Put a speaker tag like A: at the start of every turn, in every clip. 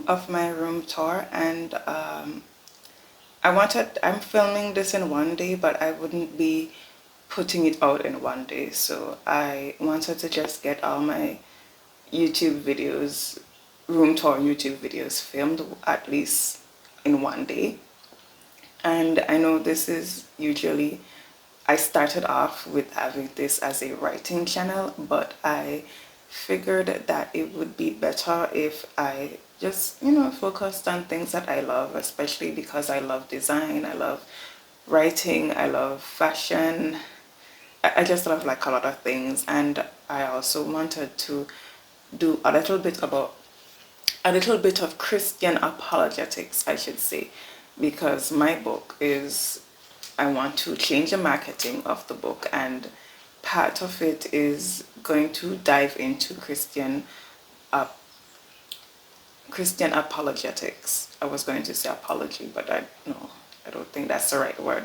A: of my room tour, and I'm filming this in one day, but I wouldn't be putting it out in one day, so I wanted to just get all my YouTube videos, room tour YouTube videos, filmed at least in one day. And I know this is usually, I started off with having this as a writing channel, but I figured that it would be better if I just, focused on things that I love, especially because I love design, I love writing, I love fashion. I just love like a lot of things, and I also wanted to do a little bit of Christian apologetics, I should say, because my book is, I want to change the marketing of the book, and part of it is going to dive into Christian apologetics. I was going to say apology, but I don't think that's the right word.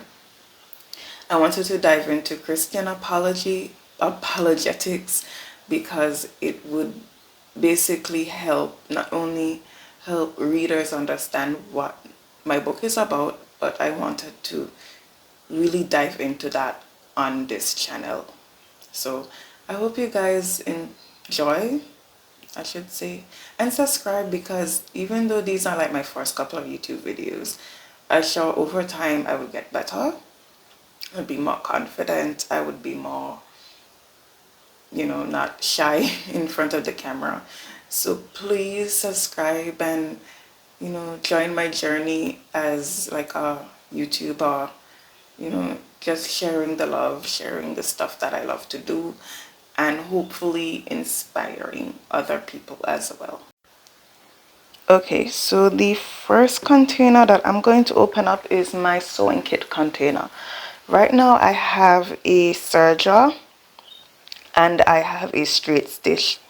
A: I wanted to dive into Christian apologetics, because it would basically help, not only help readers understand what my book is about, but I wanted to really dive into that on this channel. So I hope you guys enjoy, I should say, and subscribe, because even though these are like my first couple of YouTube videos, I'm sure over time I will get better. I'd be more confident. I would be more, not shy in front of the camera. So please subscribe and, join my journey as like a YouTuber, just sharing the love, sharing the stuff that I love to do, and hopefully inspiring other people as well. Okay, so the first container that I'm going to open up is my sewing kit container. Right now I have a serger and I have a straight stitch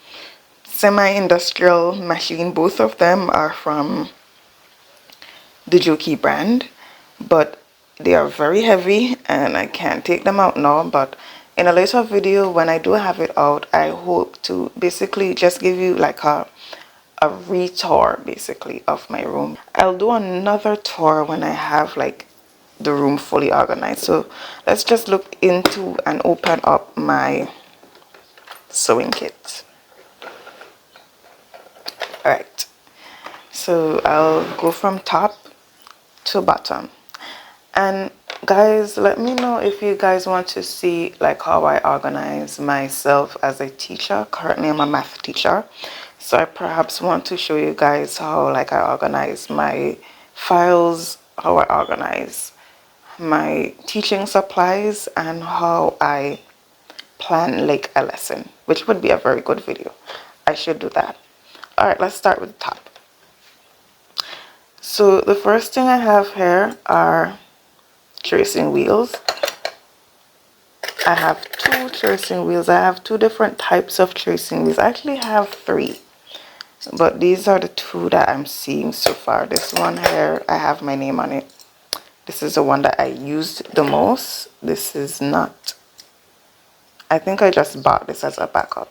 A: semi-industrial machine. Both of them are from the Jockey brand, but they are very heavy and I can't take them out now. But in a later video, when I do have it out, I hope to basically just give you like a retour basically of my room. I'll do another tour when I have like the room fully organized. So let's just look into and open up my sewing kit. Alright, so I'll go from top to bottom. And guys, let me know if you guys want to see like how I organize myself as a teacher. Currently I'm a math teacher, so I perhaps want to show you guys how like I organize my files, how I organize my teaching supplies, and how I plan like a lesson, which would be a very good video. I should do that. All right, let's start with the top. So the first thing I have here are tracing wheels. I have two tracing wheels. I have two different types of tracing wheels. I actually have three, but these are the two that I'm seeing so far. This one here, I have my name on it. This is the one that I used the most. This is not. I think I just bought this as a backup.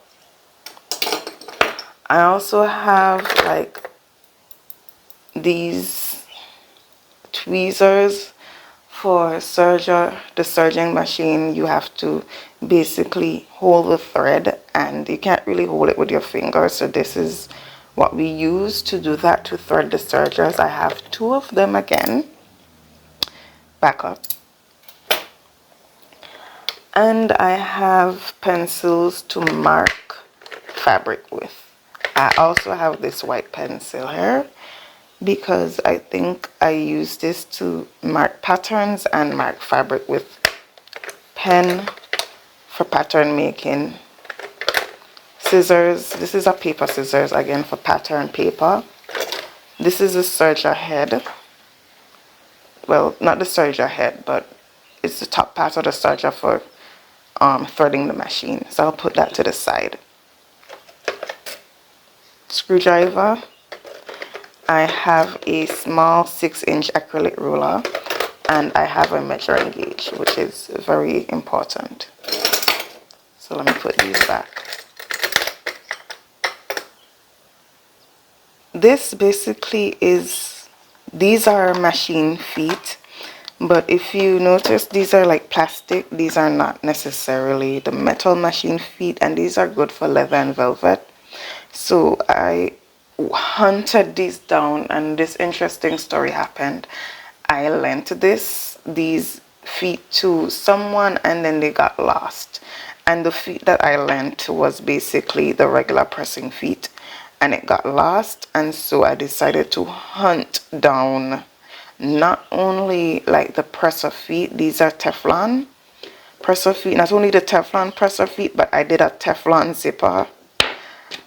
A: I also have like these tweezers for the serging machine. You have to basically hold the thread and you can't really hold it with your fingers. So this is what we use to do that, to thread the sergers. I have two of them again. Back up. And I have pencils to mark fabric with. I also have this white pencil here because I think I use this to mark patterns and mark fabric with. Pen for pattern making. Scissors. This is a paper scissors again for pattern paper. This is a serger head. Well, not the serger head, but it's the top part of the serger for threading the machine. So I'll put that to the side. Screwdriver. I have a small 6-inch acrylic ruler, and I have a measuring gauge, which is very important. So let me put these back. this basically is, these are machine feet, but if you notice, these are like plastic. These are not necessarily the metal machine feet, and these are good for leather and velvet. So I hunted these down, and this interesting story happened. I lent these feet to someone, and then they got lost. And the feet that I lent was basically the regular pressing feet, and it got lost. And so I decided to hunt down not only like the presser feet, these are Teflon presser feet, not only the Teflon presser feet, but I did a Teflon zipper,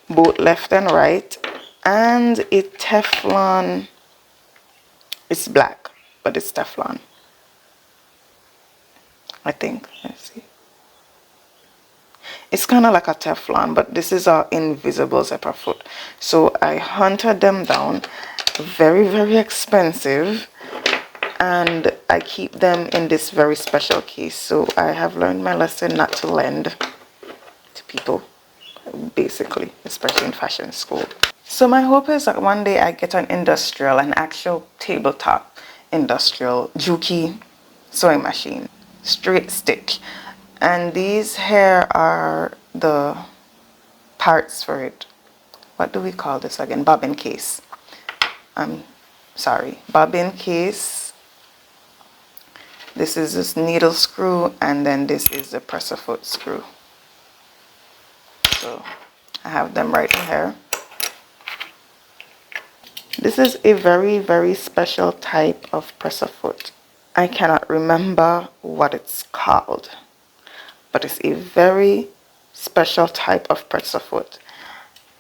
A: both left and right, and it Teflon, it's black, but it's Teflon, I think. Let's see. It's kind of like a Teflon, but this is our invisible zipper foot. So I hunted them down, very, very expensive, and I keep them in this very special case. So I have learned my lesson not to lend to people, basically, especially in fashion school. So my hope is that one day I get an actual tabletop industrial Juki sewing machine, straight stitch. And these here are the parts for it. What do we call this again? Bobbin case. Bobbin case. This is this needle screw, and then this is the presser foot screw. So I have them right here. This is a very, very special type of presser foot. I cannot remember what it's called, but it's a very special type of presser foot.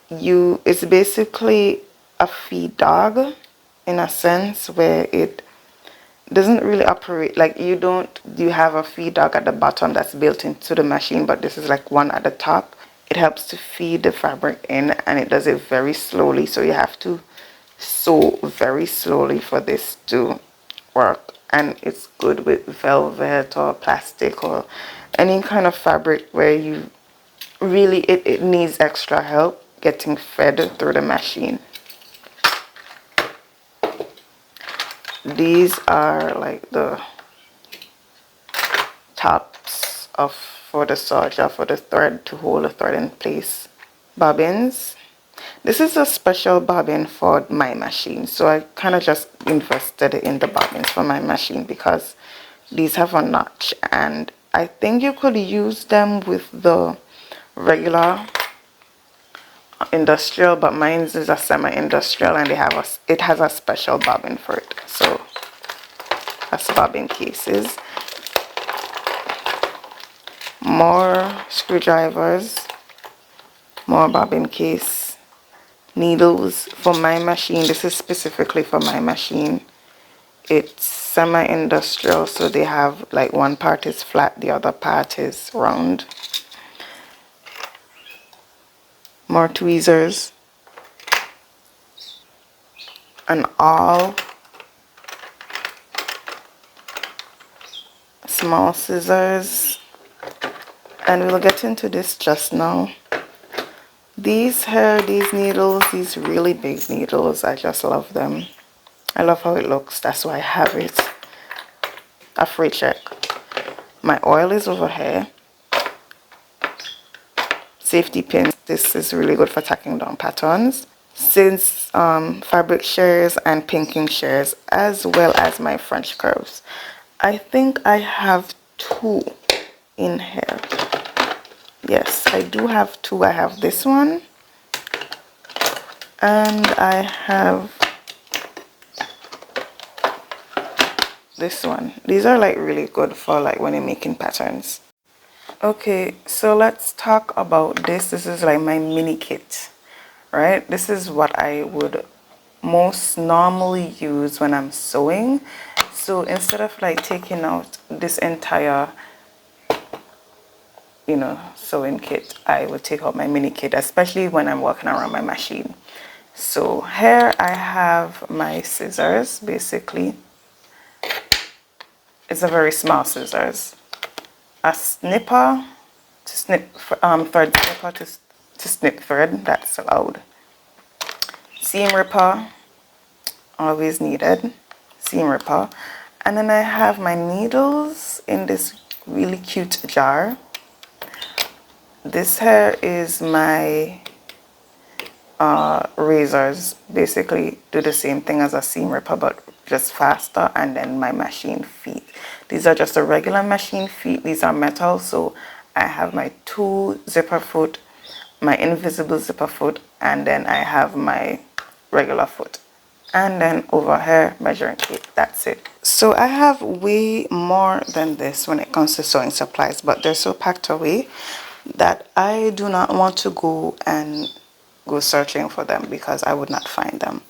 A: It's basically a feed dog in a sense, where it doesn't really operate like you have a feed dog at the bottom that's built into the machine, but this is like one at the top. It helps to feed the fabric in, and it does it very slowly, so you have to sew very slowly for this to work. And it's good with velvet or plastic or any kind of fabric where you really it needs extra help getting fed through the machine. These are like the tops for the serger, for the thread, to hold the thread in place. Bobbins. This is a special bobbin for my machine, so I kind of just invested in the bobbins for my machine because these have a notch, and I think you could use them with the regular industrial, but mine is a semi-industrial, and it has a special bobbin for it. So that's bobbin cases. More screwdrivers, more bobbin case, needles for my machine. This is specifically for my machine. It's semi-industrial, so they have like one part is flat, the other part is round. More tweezers, and all small scissors, and we'll get into this just now. These needles, these really big needles, I just love them. I love how it looks, that's why I have it. A free check. My oil is over here. Safety pins. This is really good for tacking down patterns. Since fabric shears and pinking shears, as well as my French curves. I think I have 2 in here. Yes, I do have 2. I have this one, and I have this one. These are like really good for like when you're making patterns. Okay, so let's talk about this. This is like my mini kit, right? This is what I would most normally use when I'm sewing. So instead of like taking out this entire, sewing kit, I would take out my mini kit, especially when I'm working around my machine. So here I have my scissors. Basically, it's a very small scissors, a snipper to snip thread snipper to snip thread, that's allowed. seam ripper, always needed, seam ripper. And then I have my needles in this really cute jar. This here is my razors, basically do the same thing as a seam ripper but just faster, and then my machine feet. These are just a regular machine feet. These are metal, so I have my 2 zipper foot, my invisible zipper foot, and then I have my regular foot, and then over here measuring tape. That's it. So I have way more than this when it comes to sewing supplies, but they're so packed away that I do not want to go searching for them because I would not find them.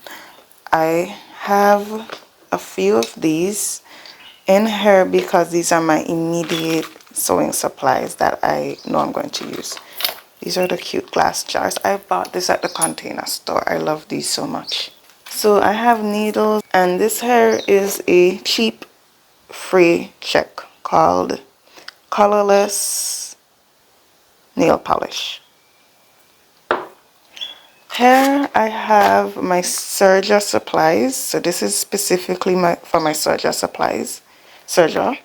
A: I have a few of these in here because these are my immediate sewing supplies that I know I'm going to use. These are the cute glass jars. I bought this at the Container Store. I love these so much. So I have needles, and this here is a cheap free check called Colorless Nail Polish. Here I have my serger supplies. So this is specifically for my serger supplies. Serger.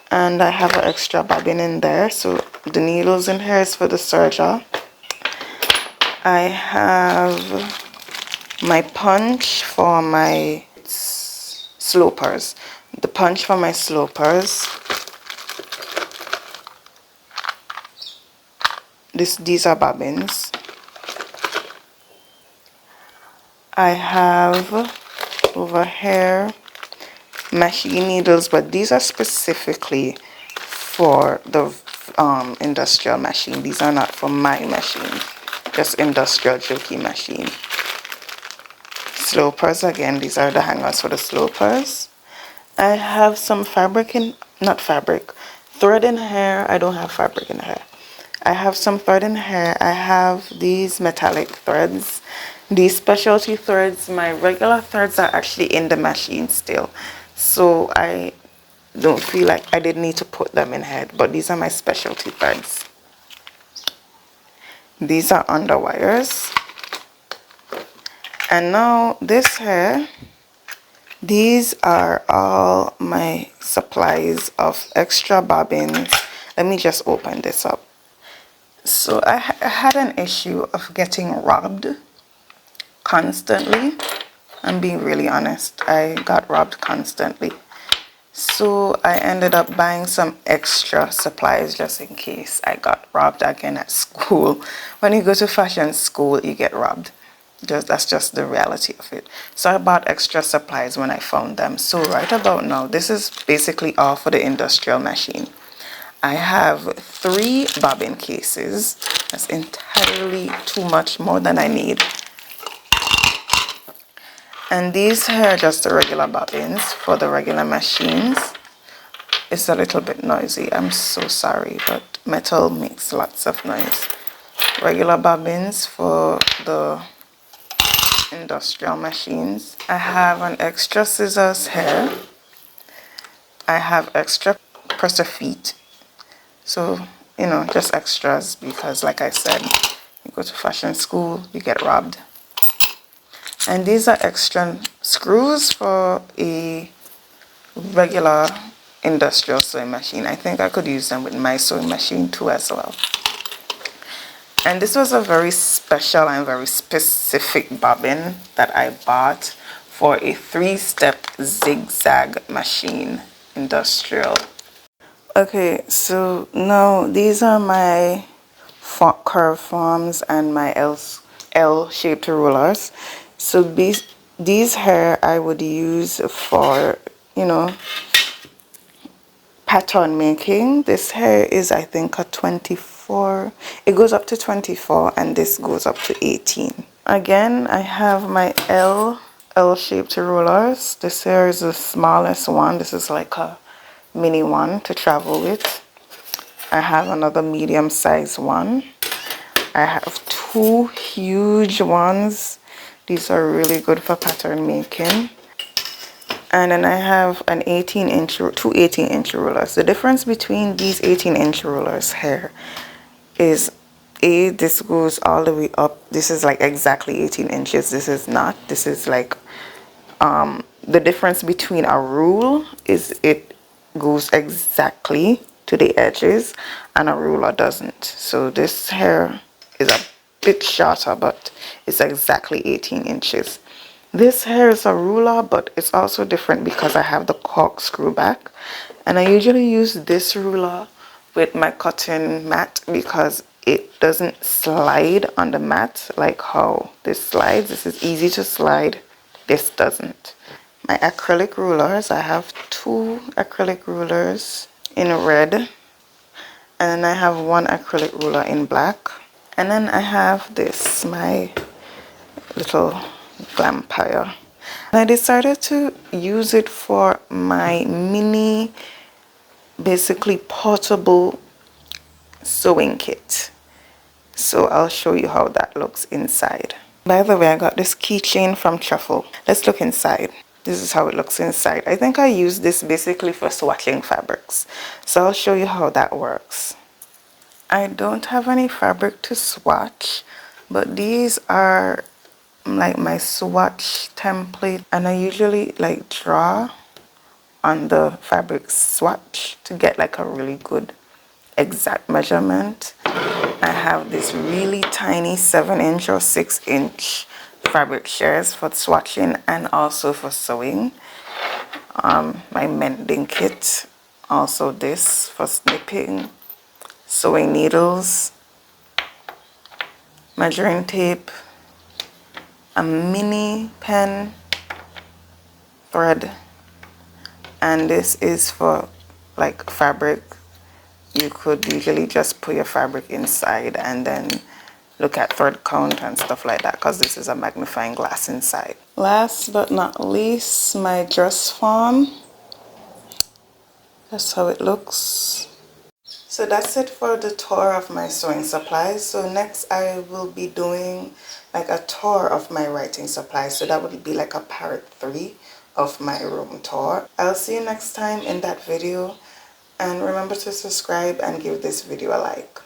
A: And I have an extra bobbin in there. So the needles in here is for the serger. I have my punch for my slopers. The punch for my slopers. These are bobbins. I have over here machine needles, but these are specifically for the industrial machine. These are not for my machine, just industrial jokey machine. Slopers again, these are the hangers for the slopers. I have some fabric thread in here. I don't have fabric in here. I have some thread in here. I have these metallic threads. These specialty threads, my regular threads are actually in the machine still. So I don't feel like I didn't need to put them in here, but these are my specialty threads. These are underwires. And now this here, these are all my supplies of extra bobbins. Let me just open this up. So I had an issue of getting robbed constantly. I'm being really honest. I got robbed constantly. So I ended up buying some extra supplies just in case I got robbed again at school. When you go to fashion school, you get robbed. That's just the reality of it. So I bought extra supplies when I found them. So right about now, this is basically all for the industrial machine. I have 3 bobbin cases. That's entirely too much, more than I need. And these here are just the regular bobbins for the regular machines. It's a little bit noisy. I'm so sorry, but metal makes lots of noise. Regular bobbins for the industrial machines. I have an extra scissors here. I have extra presser feet. So, you know, just extras because like I said, you go to fashion school, you get robbed. And these are extra screws for a regular industrial sewing machine. I think I could use them with my sewing machine too as well. And this was a very special and very specific bobbin that I bought for a 3-step zigzag machine, industrial. Okay, so now these are my curve forms and my L-shaped rulers. So these here I would use for, you know, pattern making. This here is, I think, a 24. It goes up to 24 and this goes up to 18. Again, I have my L-shaped rulers. This here is the smallest one. This is like a mini one to travel with. I have another medium size one. I have 2 huge ones. These are really good for pattern making. And then I have an 18-inch, 2 18-inch rulers. The difference between these 18-inch rulers here is this goes all the way up. This is like exactly 18 inches. This is not. This is like the difference between a rule is it goes exactly to the edges and a ruler doesn't. So this hair is a bit shorter, but it's exactly 18 inches. This hair is a ruler, but it's also different because I have the corkscrew back, and I usually use this ruler with my cotton mat because it doesn't slide on the mat like how this slides. This is easy to slide, this doesn't. My acrylic rulers, I have 2 acrylic rulers in red, and I have 1 acrylic ruler in black, and then I have this, my little vampire. And I decided to use it for my mini, basically portable sewing kit. So I'll show you how that looks inside. By the way, I got this keychain from Truffle. Let's look inside. This is how it looks inside. I think I use this basically for swatching fabrics. So I'll show you how that works. I don't have any fabric to swatch, but these are like my swatch template, and I usually like draw on the fabric swatch to get like a really good exact measurement. I have this really tiny 7-inch or 6-inch fabric shares for swatching and also for sewing. My mending kit, also this for snipping, sewing needles, measuring tape, a mini pen, thread, and this is for like fabric. You could usually just put your fabric inside and then look at thread count and stuff like that, because this is a magnifying glass inside. Last but not least, my dress form. That's how it looks. So that's it for the tour of my sewing supplies. So next I will be doing like a tour of my writing supplies. So that would be like a part 3 of my room tour. I'll see you next time in that video. And remember to subscribe and give this video a like.